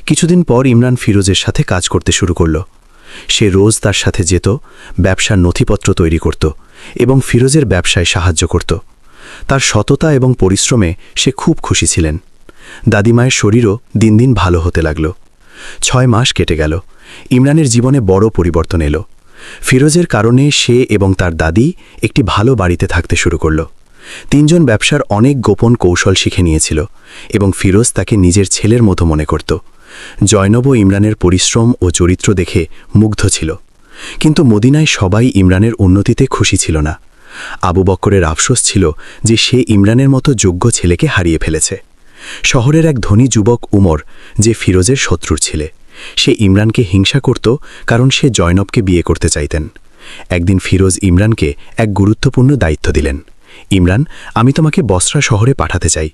কিছুদিন পর ইমরান ফিরোজের সাথে কাজ করতে শুরু করল। সে রোজ তার সাথে যেত, ব্যবসার নথিপত্র তৈরি করত এবং ফিরোজের ব্যবসায় সাহায্য করত। তার সততা এবং পরিশ্রমে সে খুব খুশি ছিলেন। দাদিমায়ের শরীরও দিন দিন ভালো হতে লাগল। 6 মাস কেটে গেল। ইমরানের জীবনে বড় পরিবর্তন এলো। ফিরোজের কারণে সে এবং তার দাদি একটি ভালো বাড়িতে থাকতে শুরু করল। 3 জন ব্যবসার অনেক গোপন কৌশল শিখে নিয়েছিল এবং ফিরোজ তাকে নিজের ছেলের মতো মনে করত। জয়নবও ইমরানের পরিশ্রম ও চরিত্র দেখে মুগ্ধ ছিল। কিন্তু মদিনায় সবাই ইমরানের উন্নতিতে খুশি ছিল না। আবু বকরের আফসোস ছিল যে সে ইমরানের মতো যোগ্য ছেলেকে হারিয়ে ফেলেছে। শহরের এক ধনী যুবক উমর, যে ফিরোজের শত্রুর ছেলে, সে ইমরানকে হিংসা করত কারণ সে জয়নবকে বিয়ে করতে চাইতেন। একদিন ফিরোজ ইমরানকে এক গুরুত্বপূর্ণ দায়িত্ব দিলেন। ইমরান, আমি তোমাকে বসরা শহরে পাঠাতে চাই।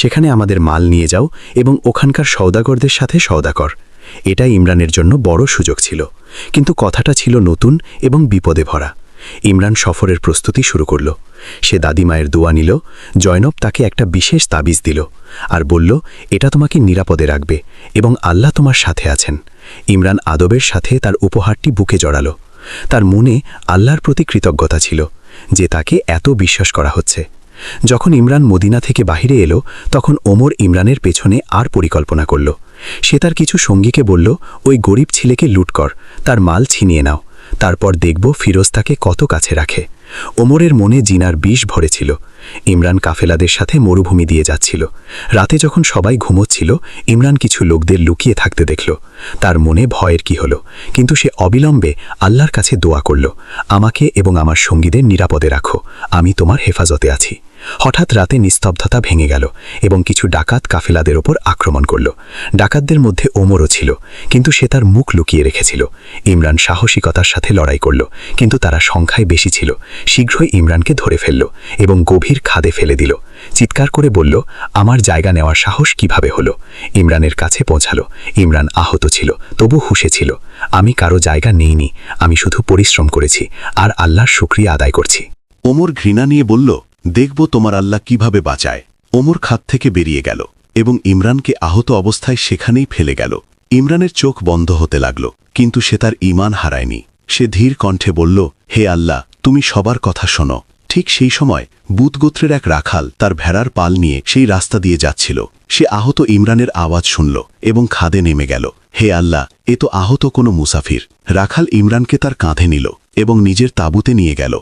সেখানে আমাদের মাল নিয়ে যাও এবং ওখানকার সওদাগরদের সাথে সওদা কর। এটা ইমরানের জন্য বড় সুযোগ ছিল, কিন্তু কথাটা ছিল নতুন এবং বিপদে ভরা। ইমরান সফরের প্রস্তুতি শুরু করল। সে দাদিমায়ের দোয়া নিল। জয়নব তাকে একটা বিশেষ তাবিজ দিল আর বলল, এটা তোমাকে নিরাপদে রাখবে এবং আল্লাহ তোমার সাথে আছেন। ইমরান আদবের সাথে তার উপহারটি বুকে জড়াল। তার মনে আল্লাহর প্রতি কৃতজ্ঞতা ছিল যে তাকে এত বিশ্বাস করা হচ্ছে। যখন ইমরান মদিনা থেকে বাহিরে এলো, তখন ওমর ইমরানের পেছনে আর পরিকল্পনা করল। সে তার কিছু সঙ্গীকে বলল, ওই গরিব ছেলেকে লুট কর, তার মাল ছিনিয়ে নাও, তারপর দেখব ফিরোজ তাকে কত কাছে রাখে। ওমরের মনে জিনার বিষ ভরেছিল। ইমরান কাফেলাদের সাথে মরুভূমি দিয়ে যাচ্ছিল। রাতে যখন সবাই ঘুমোচ্ছিল, ইমরান কিছু লোকদের লুকিয়ে থাকতে দেখল। তার মনে ভয়ের কি হলো, কিন্তু সে অবিলম্বে আল্লাহর কাছে দোয়া করল, আমাকে এবং আমার সঙ্গীদের নিরাপদে রাখো, আমি তোমার হেফাজতে আছি। হঠাৎ রাতে নিস্তব্ধতা ভেঙে গেল এবং কিছু ডাকাত কাফেলাদের ওপর আক্রমণ করল। ডাকাতদের মধ্যে ওমরও ছিল, কিন্তু সে তার মুখ লুকিয়ে রেখেছিল। ইমরান সাহসিকতার সাথে লড়াই করল, কিন্তু তারা সংখ্যায় বেশি ছিল। শীঘ্রই ইমরানকে ধরে ফেলল এবং গভীর খাদে ফেলে দিল। চিৎকার করে বলল, আমার জায়গা নেওয়ার সাহস কিভাবে হলো? ইমরানের কাছে পৌঁছালো। ইমরান আহত ছিল, তবু হুঁশে ছিল। আমি কারো জায়গা নেইনি, আমি শুধু পরিশ্রম করেছি আর আল্লাহর শুকরিয়া আদায় করছি। ওমর ঘৃণা নিয়ে বলল, দেখব তোমার আল্লাহ কিভাবে বাঁচায়। ওমর খাদ থেকে বেরিয়ে গেল এবং ইমরানকে আহত অবস্থায় সেখানেই ফেলে গেল। ইমরানের চোখ বন্ধ হতে লাগল, কিন্তু সে তার ঈমান হারায়নি। সে ধীর কণ্ঠে বলল, হে আল্লাহ, তুমি সবার কথা শোনো। ঠিক সেই সময় বুত গোত্রের এক রাখাল তার ভেড়ার পাল নিয়ে সেই রাস্তা দিয়ে যাচ্ছিল। সে আহত ইমরানের আওয়াজ শুনল এবং খাদে নেমে গেল। হে আল্লাহ, এ তো আহত কোনো মুসাফির। রাখাল ইমরানকে তার কাঁধে নিল এবং নিজের তাঁবুতে নিয়ে গেল।